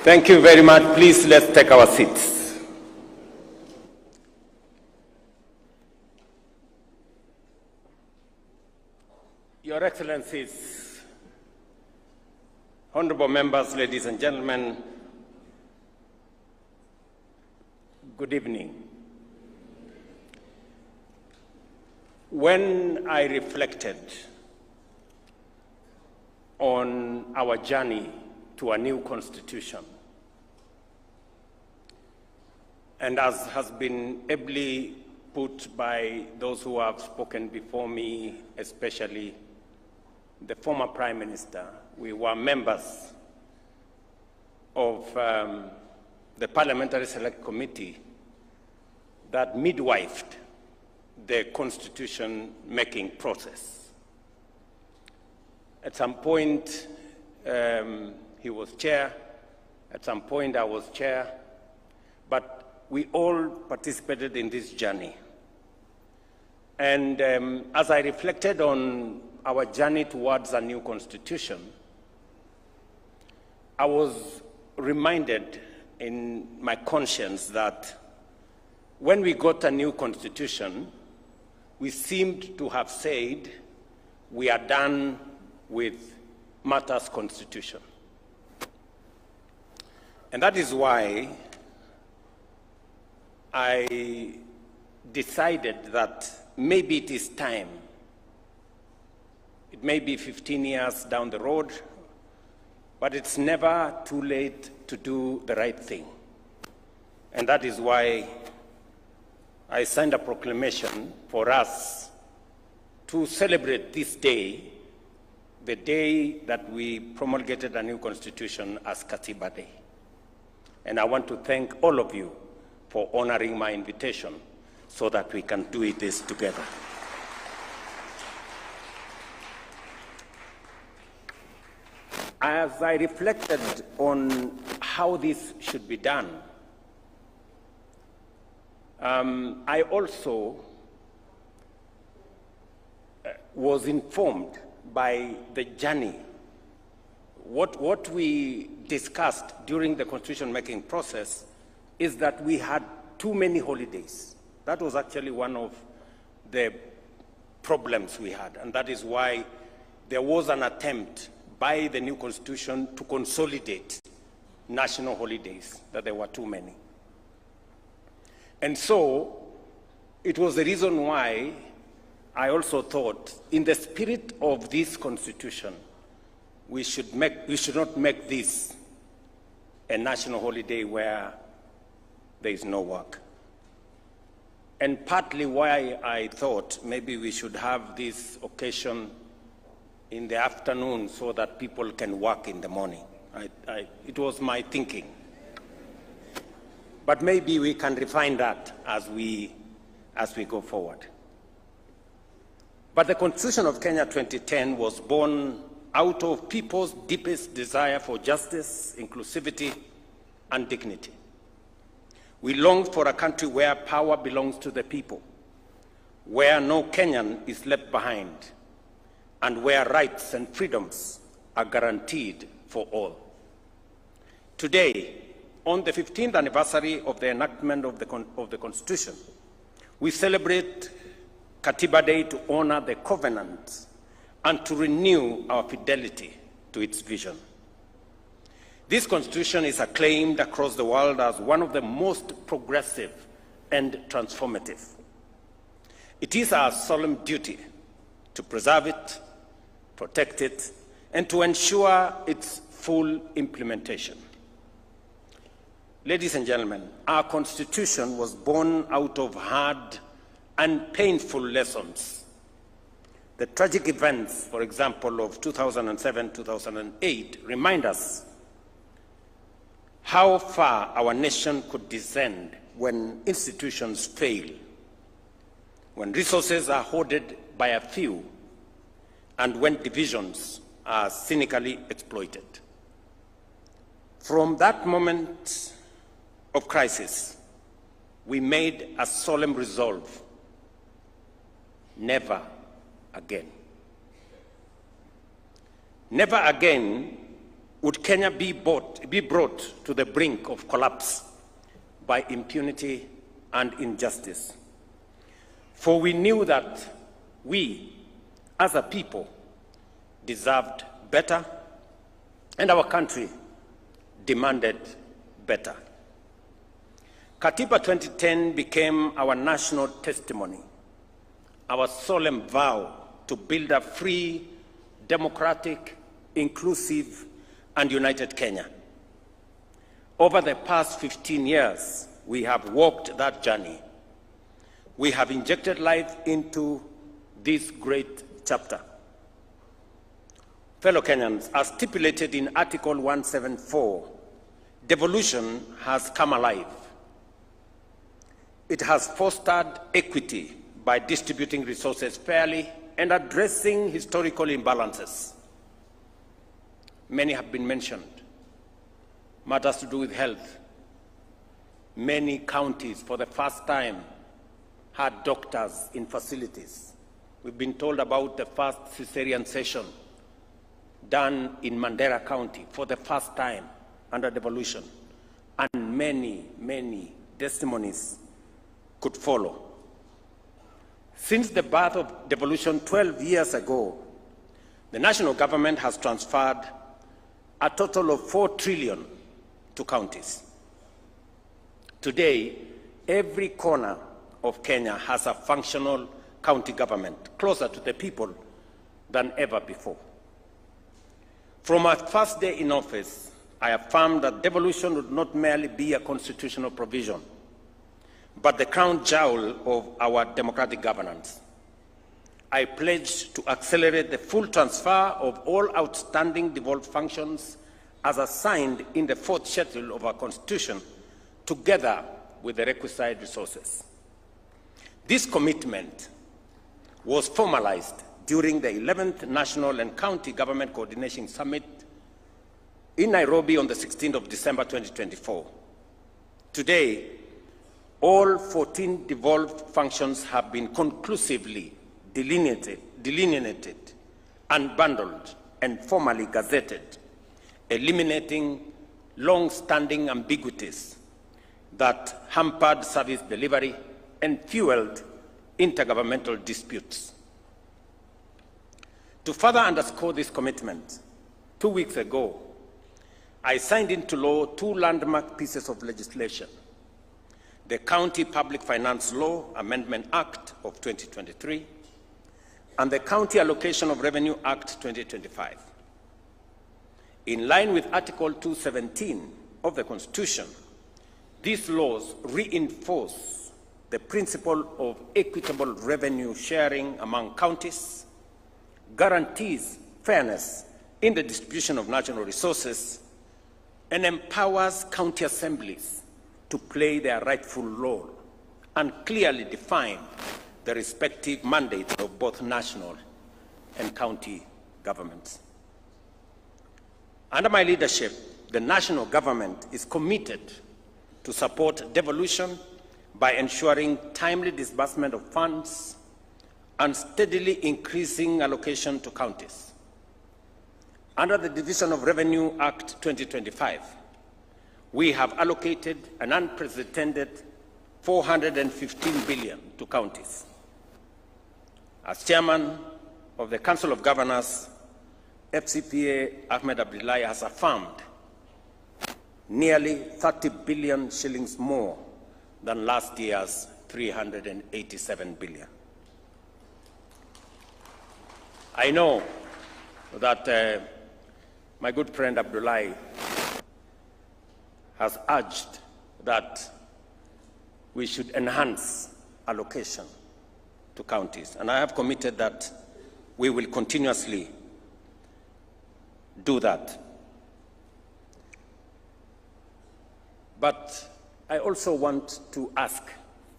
Thank you very much. Please, let's take our seats. Your Excellencies, honorable members, ladies and gentlemen, good evening. When I reflected on our journey to a new constitution, and as has been ably put by those who have spoken before me, especially the former Prime Minister, we were members of the Parliamentary Select Committee that midwifed the constitution-making process. At some point, he was chair. At some point, I was chair. But we all participated in this journey. And as I reflected on our journey towards a new constitution, I was reminded in my conscience that when we got a new constitution, we seemed to have said we are done with matters constitution. And that is why I decided that maybe it is time. It may be 15 years down the road, but it's never too late to do the right thing. And that is why I signed a proclamation for us to celebrate this day, the day that we promulgated a new constitution, as Katiba Day. And I want to thank all of you for honoring my invitation so that we can do this together. As I reflected on how this should be done, I also was informed by the journey. What we discussed during the constitution-making process is that we had too many holidays. That was actually one of the problems we had, and that is why there was an attempt by the new constitution to consolidate national holidays, that there were too many. And so, it was the reason why I also thought, in the spirit of this constitution, we should not make this a national holiday where there is no work. And partly why I thought maybe we should have this occasion in the afternoon so that people can work in the morning. It was my thinking. But maybe we can refine that as we go forward. But the Constitution of Kenya 2010 was born out of people's deepest desire for justice, inclusivity, and dignity. We longed for a country where power belongs to the people, where no Kenyan is left behind, and where rights and freedoms are guaranteed for all. Today, on the 15th anniversary of the enactment of the Constitution, we celebrate Katiba Day to honor the covenant and to renew our fidelity to its vision. This Constitution is acclaimed across the world as one of the most progressive and transformative. It is our solemn duty to preserve it, protect it, and to ensure its full implementation. Ladies and gentlemen, our Constitution was born out of hard and painful lessons. The tragic events, for example, of 2007-2008 remind us how far our nation could descend when institutions fail, when resources are hoarded by a few, and when divisions are cynically exploited. From that moment of crisis, we made a solemn resolve: never again. Never again would Kenya be brought to the brink of collapse by impunity and injustice. For we knew that we, as a people, deserved better, and our country demanded better. Katiba 2010 became our national testimony, our solemn vow to build a free, democratic, inclusive, and united Kenya. Over the past 15 years, we have walked that journey. We have injected life into this great chapter. Fellow Kenyans, as stipulated in Article 174, devolution has come alive. It has fostered equity by distributing resources fairly and addressing historical imbalances. Many have been mentioned. Matters to do with health. Many counties, for the first time, had doctors in facilities. We've been told about the first cesarean session done in Mandera County for the first time under devolution, and many, many testimonies could follow. Since the birth of devolution 12 years ago, the national government has transferred a total of 4 trillion to counties. Today, every corner of Kenya has a functional county government, closer to the people than ever before. From our first day in office, I affirmed that devolution would not merely be a constitutional provision, but the crown jewel of our democratic governance. I pledged to accelerate the full transfer of all outstanding devolved functions as assigned in the 4th schedule of our Constitution, together with the requisite resources. This commitment was formalized during the 11th National and County Government Coordination Summit in Nairobi on the 16th of December 2024. Today, all 14 devolved functions have been conclusively delineated, unbundled, and formally gazetted, eliminating long-standing ambiguities that hampered service delivery and fueled intergovernmental disputes. To further underscore this commitment, 2 weeks ago, I signed into law 2 landmark pieces of legislation: the County Public Finance Law Amendment Act of 2023 and the County Allocation of Revenue Act 2025. In line with Article 217 of the Constitution, these laws reinforce the principle of equitable revenue sharing among counties, guarantees fairness in the distribution of national resources, and empowers county assemblies to play their rightful role and clearly define the respective mandates of both national and county governments. Under my leadership, the national government is committed to support devolution by ensuring timely disbursement of funds and steadily increasing allocation to counties. Under the Division of Revenue Act 2025, we have allocated an unprecedented 415 billion to counties. As chairman of the Council of Governors, FCPA Ahmed Abdullahi has affirmed nearly 30 billion shillings more than last year's 387 billion. I know that my good friend Abdullahi has urged that we should enhance allocation to counties, and I have committed that we will continuously do that. But I also want to ask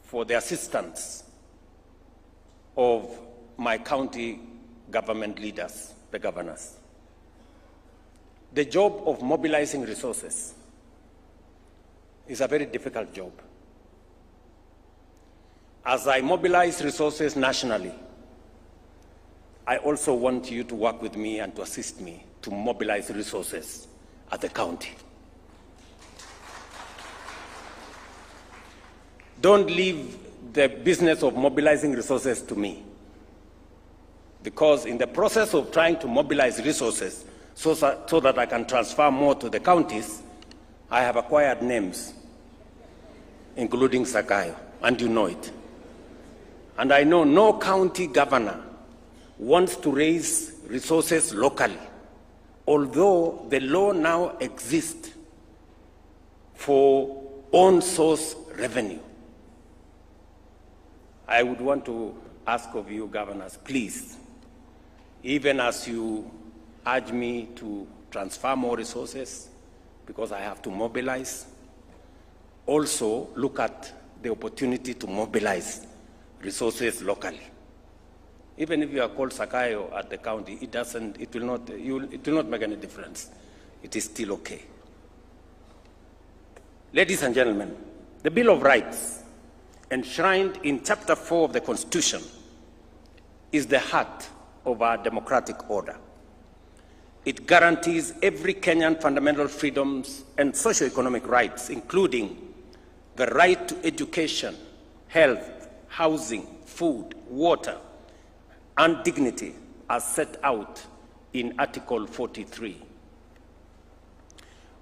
for the assistance of my county government leaders, the governors. The job of mobilizing resources is a very difficult job. As I mobilize resources nationally, I also want you to work with me and to assist me to mobilize resources at the county. Don't leave the business of mobilizing resources to me, because in the process of trying to mobilize resources so that I can transfer more to the counties, I have acquired names, including Sakayo, and you know it. And I know no county governor wants to raise resources locally, although the law now exists for own source revenue. I would want to ask of you, governors, please, even as you urge me to transfer more resources, because I have to mobilize, also look at the opportunity to mobilize resources locally. Even if you are called Sakayo at the county, it will not make any difference. It is still okay. Ladies and gentlemen, the Bill of Rights, enshrined in Chapter 4 of the Constitution, is the heart of our democratic order. It guarantees every Kenyan fundamental freedoms and socio-economic rights, including the right to education, health, housing, food, water, and dignity, as set out in Article 43.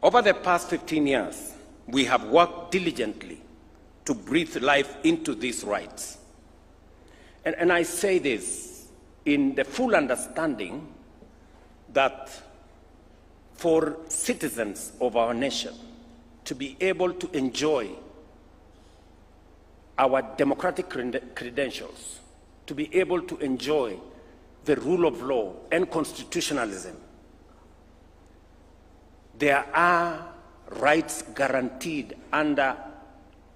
Over the past 15 years, we have worked diligently to breathe life into these rights. And I say this in the full understanding that for citizens of our nation to be able to enjoy our democratic credentials, to be able to enjoy the rule of law and constitutionalism, there are rights guaranteed under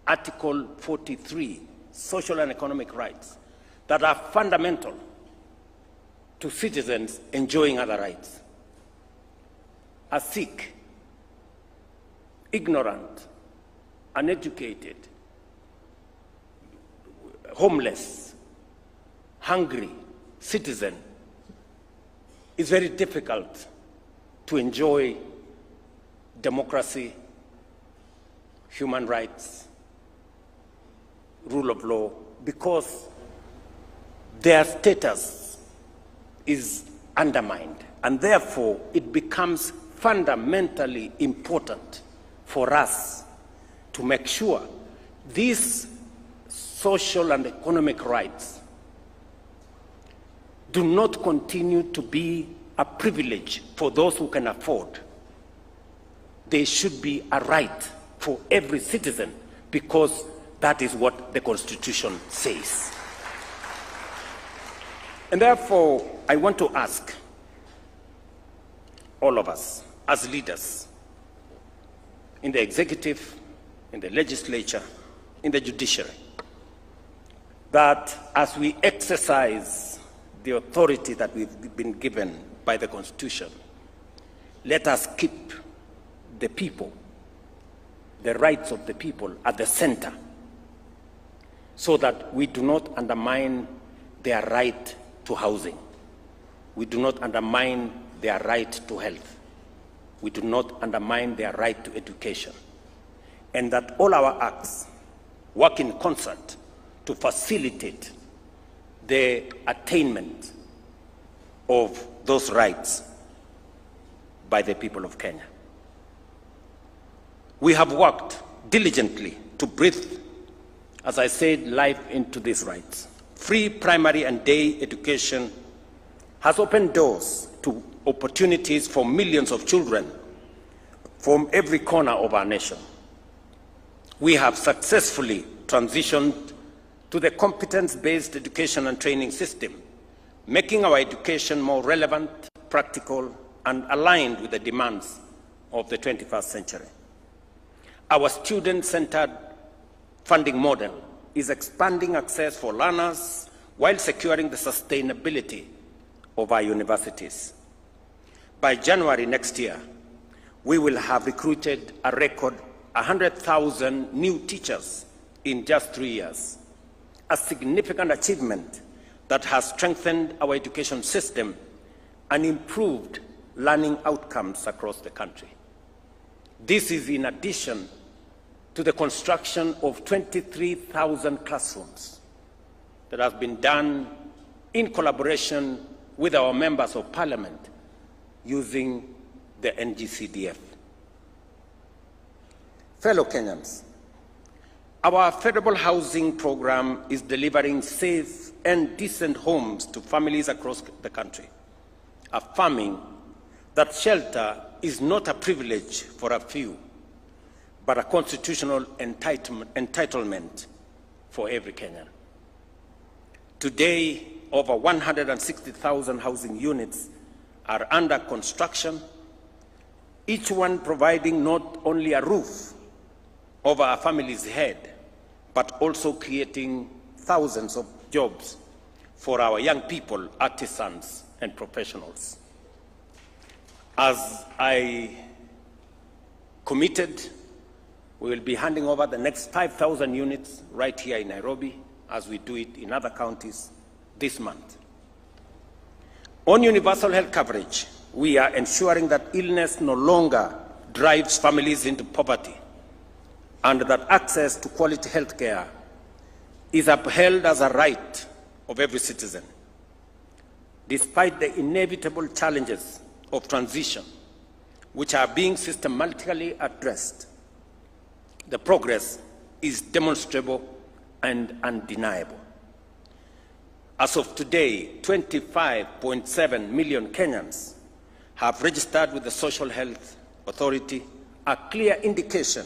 Article 43, social and economic rights, that are fundamental to citizens enjoying other rights. A Sikh, ignorant, uneducated, homeless, hungry citizen is very difficult to enjoy democracy, human rights, rule of law, because their status is undermined, and therefore it becomes fundamentally important for us to make sure these social and economic rights do not continue to be a privilege for those who can afford. They should be a right for every citizen, because that is what the Constitution says. And therefore, I want to ask all of us as leaders in the executive, in the legislature, in the judiciary, that as we exercise the authority that we've been given by the Constitution, let us keep the people, the rights of the people at the center, so that we do not undermine their right to housing. We do not undermine their right to health. We do not undermine their right to education. And that all our acts work in concert to facilitate the attainment of those rights by the people of Kenya. We have worked diligently to breathe, as I said, life into these rights. Free primary and day education has opened doors to opportunities for millions of children from every corner of our nation. We have successfully transitioned to the competence-based education and training system, making our education more relevant, practical, and aligned with the demands of the 21st century. Our student-centered funding model is expanding access for learners while securing the sustainability of our universities. By January next year, we will have recruited a record 100,000 new teachers in just 3 years, a significant achievement that has strengthened our education system and improved learning outcomes across the country. This is in addition to the construction of 23,000 classrooms that has been done in collaboration with our members of parliament using the NGCDF. Fellow Kenyans, our affordable housing program is delivering safe and decent homes to families across the country, affirming that shelter is not a privilege for a few, but a constitutional entitlement for every Kenyan. Today, over 160,000 housing units are under construction, each one providing not only a roof over a family's head, but also creating thousands of jobs for our young people, artisans, and professionals. As I committed, we will be handing over the next 5,000 units right here in Nairobi, as we do it in other counties this month. On universal health coverage, we are ensuring that illness no longer drives families into poverty, and that access to quality health care is upheld as a right of every citizen. Despite the inevitable challenges of transition, which are being systematically addressed, the progress is demonstrable and undeniable. As of today, 25.7 million Kenyans have registered with the Social Health Authority, a clear indication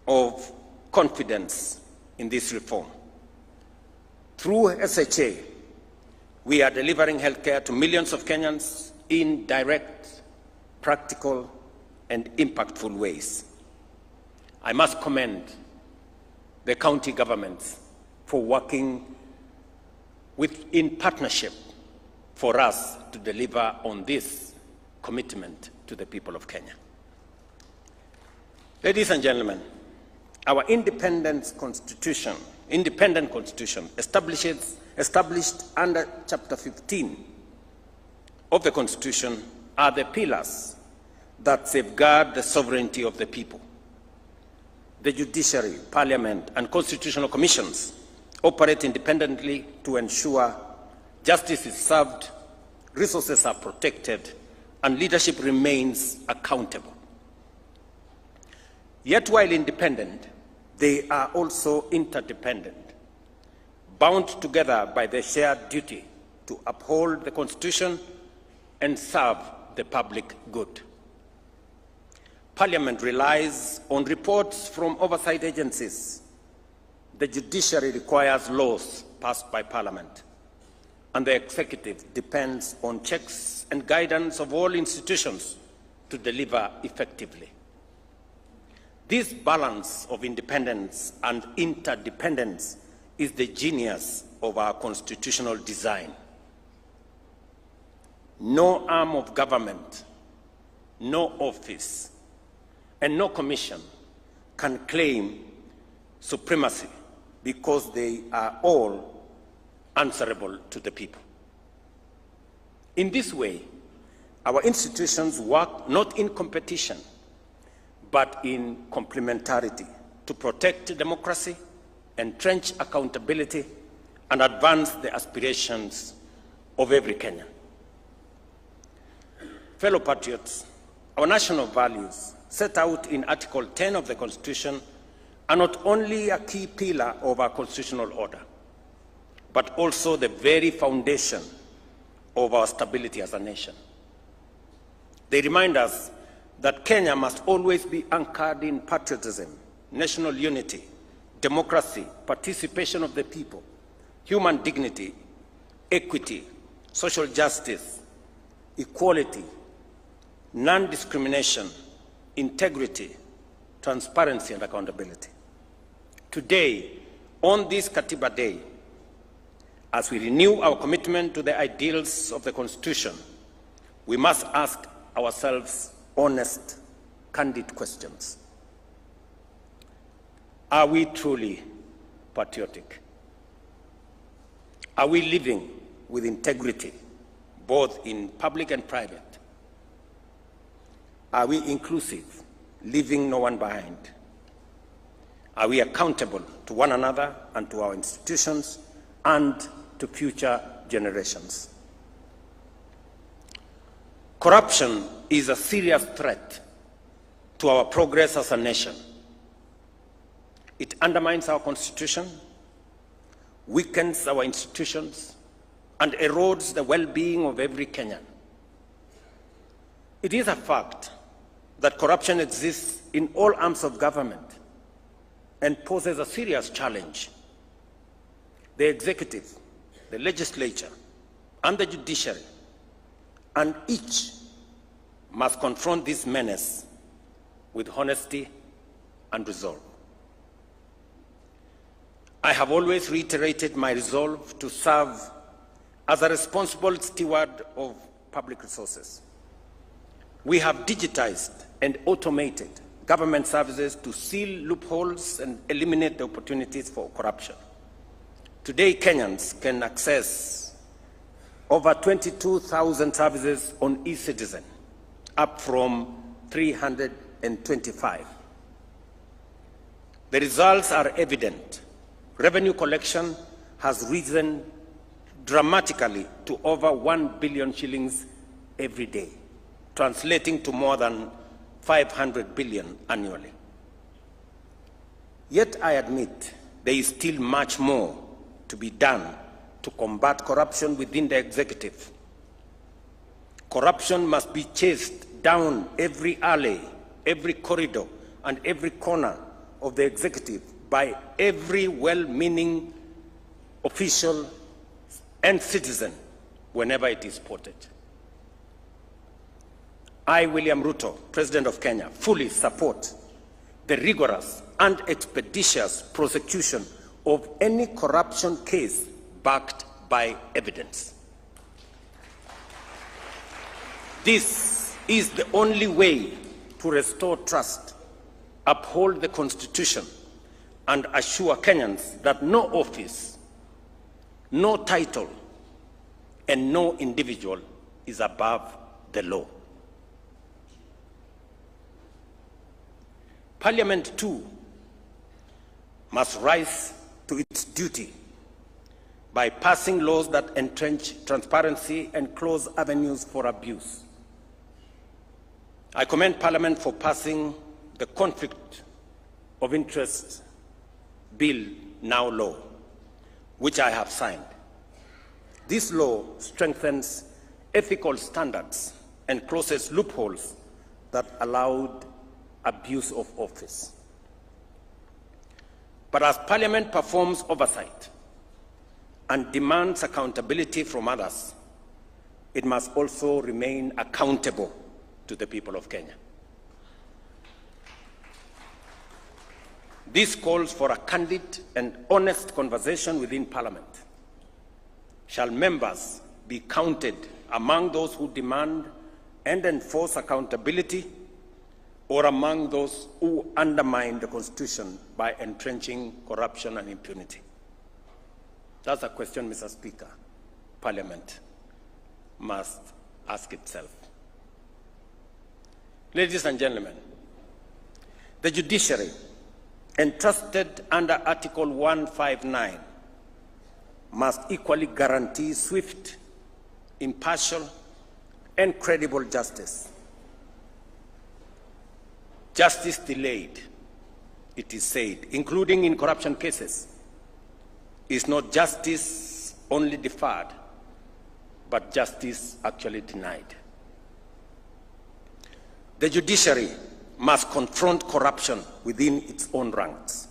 of confidence in this reform. Through SHA, we are delivering healthcare to millions of Kenyans in direct, practical, and impactful ways. I must commend the county governments for working in partnership for us to deliver on this commitment to the people of Kenya. Ladies and gentlemen, our independent constitution established under Chapter 15 of the Constitution are the pillars that safeguard the sovereignty of the people. The judiciary, parliament, and constitutional commissions operate independently to ensure justice is served, resources are protected, and leadership remains accountable. Yet while independent, they are also interdependent, bound together by the shared duty to uphold the Constitution and serve the public good. Parliament relies on reports from oversight agencies. The judiciary requires laws passed by Parliament, and the executive depends on checks and guidance of all institutions to deliver effectively. This balance of independence and interdependence is the genius of our constitutional design. No arm of government, no office, and no commission can claim supremacy because they are all answerable to the people. In this way, our institutions work not in competition, but in complementarity to protect democracy, entrench accountability, and advance the aspirations of every Kenyan. Fellow patriots, our national values set out in Article 10 of the Constitution are not only a key pillar of our constitutional order, but also the very foundation of our stability as a nation. They remind us that Kenya must always be anchored in patriotism, national unity, democracy, participation of the people, human dignity, equity, social justice, equality, non-discrimination, integrity, transparency, and accountability. Today, on this Katiba Day, as we renew our commitment to the ideals of the Constitution, we must ask ourselves honest, candid questions. Are we truly patriotic? Are we living with integrity, both in public and private? Are we inclusive leaving no one behind? Are we accountable to one another and to our institutions and to future generations? Corruption is a serious threat to our progress as a nation. It undermines our constitution, weakens our institutions, and erodes the well-being of every Kenyan. It is a fact that corruption exists in all arms of government and poses a serious challenge. The executive, the legislature, and the judiciary, and each must confront this menace with honesty and resolve. I have always reiterated my resolve to serve as a responsible steward of public resources. We have digitized and automated government services to seal loopholes and eliminate the opportunities for corruption. Today, Kenyans can access over 22,000 services on e-Citizen, up from 325. The results are evident. Revenue collection has risen dramatically to over 1 billion shillings every day, translating to more than 500 billion annually. Yet I admit there is still much more to be done to combat corruption within the executive. Corruption must be chased down every alley, every corridor, and every corner of the executive by every well-meaning official and citizen whenever it is spotted. I, William Ruto, President of Kenya, fully support the rigorous and expeditious prosecution of any corruption case backed by evidence. This is the only way to restore trust, uphold the Constitution, and assure Kenyans that no office, no title, and no individual is above the law. Parliament, too, must rise to its duty by passing laws that entrench transparency and close avenues for abuse. I commend Parliament for passing the Conflict of Interest Bill, now law, which I have signed. This law strengthens ethical standards and closes loopholes that allowed abuse of office. But as Parliament performs oversight and demands accountability from others, it must also remain accountable to the people of Kenya. This calls for a candid and honest conversation within Parliament. Shall members be counted among those who demand and enforce accountability, or among those who undermine the Constitution by entrenching corruption and impunity? That's a question, Mr. Speaker, Parliament must ask itself. Ladies and gentlemen, the judiciary, entrusted under Article 159, must equally guarantee swift, impartial, and credible justice. Justice delayed, it is said, including in corruption cases, is not justice only deferred, but justice actually denied. The judiciary must confront corruption within its own ranks.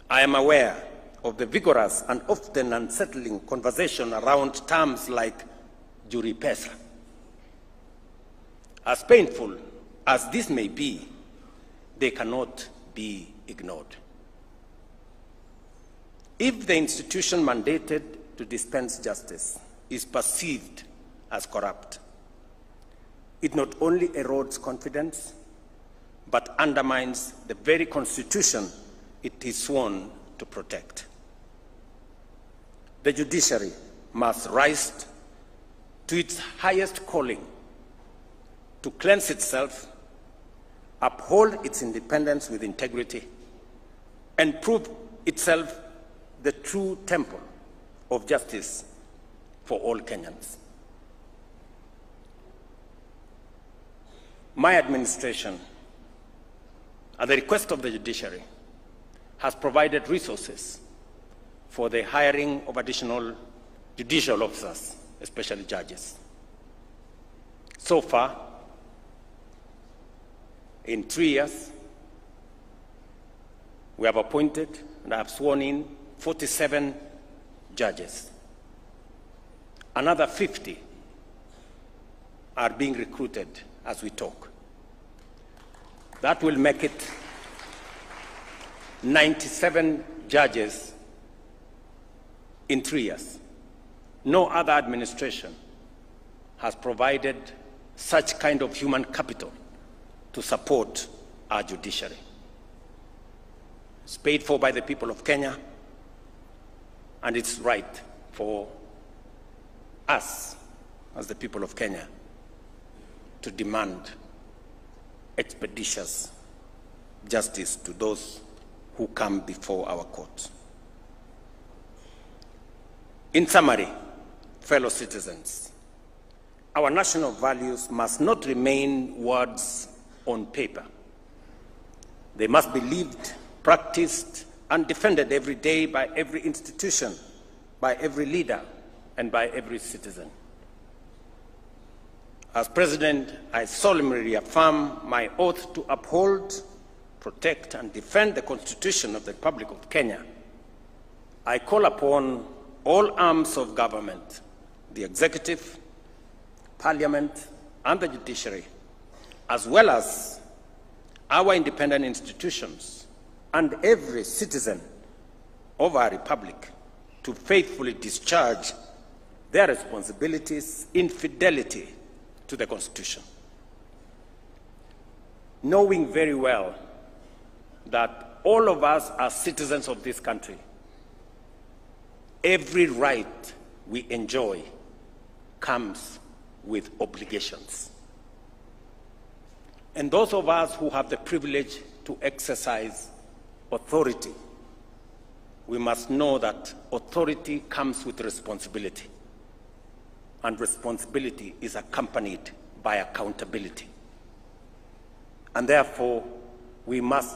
I am aware of the vigorous and often unsettling conversation around terms like juri pesa. As painful as this may be, they cannot be ignored. If the institution mandated to dispense justice is perceived as corrupt, it not only erodes confidence, but undermines the very Constitution it is sworn to protect. The judiciary must rise to its highest calling to cleanse itself uphold its independence with integrity, and prove itself the true temple of justice for all Kenyans. My administration, at the request of the judiciary, has provided resources for the hiring of additional judicial officers, especially judges. So far, in 3 years, we have appointed and I have sworn in 47 judges. Another 50 are being recruited as we talk. That will make it 97 judges in 3 years. No other administration has provided such kind of human capital to support our judiciary. It's paid for by the people of Kenya, and it's right for us, as the people of Kenya, to demand expeditious justice to those who come before our courts. In summary, fellow citizens, our national values must not remain words on paper. They must be lived, practiced, and defended every day by every institution, by every leader, and by every citizen. As President, I solemnly reaffirm my oath to uphold, protect, and defend the Constitution of the Republic of Kenya. I call upon all arms of government, the executive, parliament, and the judiciary, as well as our independent institutions and every citizen of our republic, to faithfully discharge their responsibilities in fidelity to the Constitution, knowing very well that all of us are citizens of this country. Every right we enjoy comes with obligations. And those of us who have the privilege to exercise authority, we must know that authority comes with responsibility, and responsibility is accompanied by accountability. And therefore, we must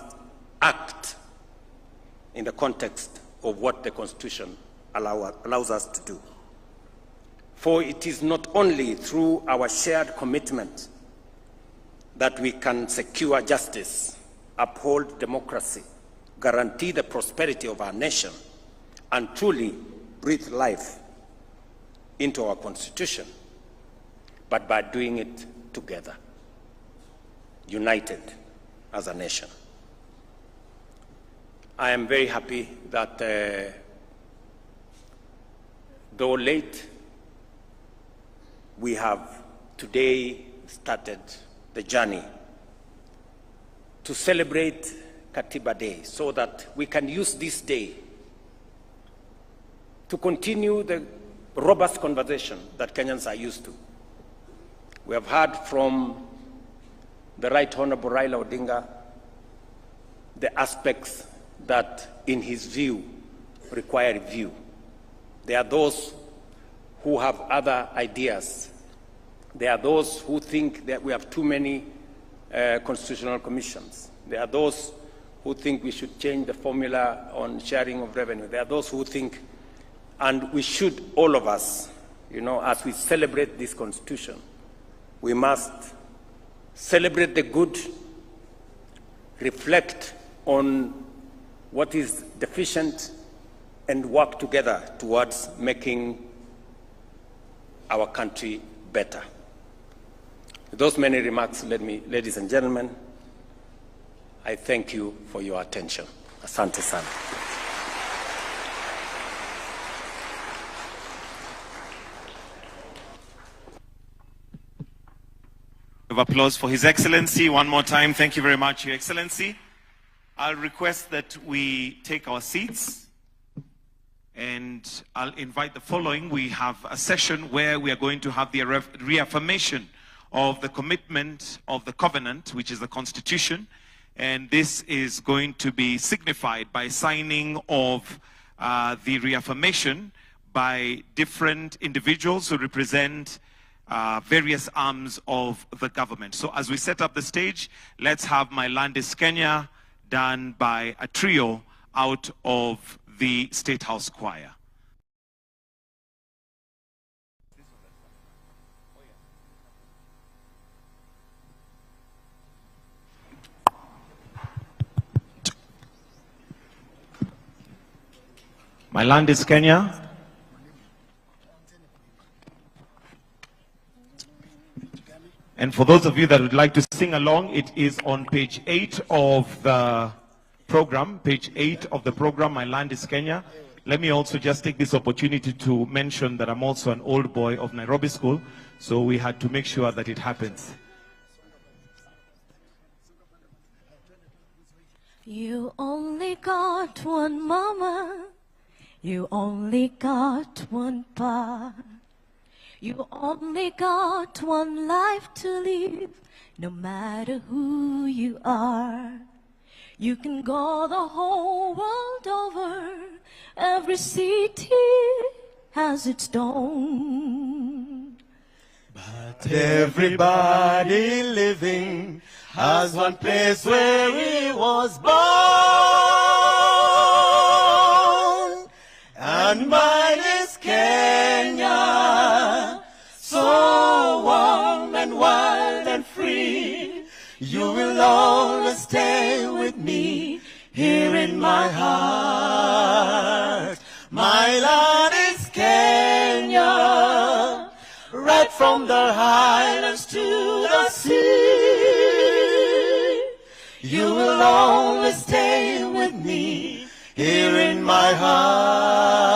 act in the context of what the Constitution allows us to do. For it is not only through our shared commitment that we can secure justice, uphold democracy, guarantee the prosperity of our nation, and truly breathe life into our Constitution, but by doing it together, united as a nation. I am very happy that, though late, we have today started the journey to celebrate Katiba Day, so that we can use this day to continue the robust conversation that Kenyans are used to. We have heard from the Right Honorable Raila Odinga the aspects that, in his view, require review. There are those who have other ideas. There are those who think that we have too many constitutional commissions. There are those who think we should change the formula on sharing of revenue. There are those who think, and we should, all of us, as we celebrate this Constitution, we must celebrate the good, reflect on what is deficient, and work together towards making our country better. With those many remarks, ladies and gentlemen, I thank you for your attention. Asante sana. Of applause for His Excellency. One more time, thank you very much, Your Excellency. I'll request that we take our seats, and I'll invite the following. We have a session where we are going to have the reaffirmation of the commitment of the covenant, which is the Constitution, and this is going to be signified by signing of the reaffirmation by different individuals who represent various arms of the government. So as we set up the stage, let's have My Land is Kenya done by a trio out of the State House Choir. My Land is Kenya. And for those of you that would like to sing along, it is on page 8 of the program. Page 8 of the program, My Land is Kenya. Let me also just take this opportunity to mention that I'm also an old boy of Nairobi School, so we had to make sure that it happens. You only got one mama, you only got one pa. You only got one life to live, no matter who you are. You can go the whole world over, every city has its dawn. But everybody living has one place where he was born, and mine is Kenya, so warm and wild and free. You will always stay with me here in my heart. My land is Kenya, right from the highlands to the sea. You will always stay with me here in my heart,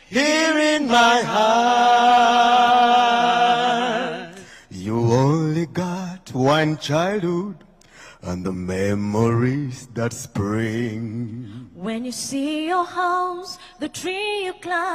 here in my heart. You only got one childhood and the memories that spring. When you see your house, the tree you climb,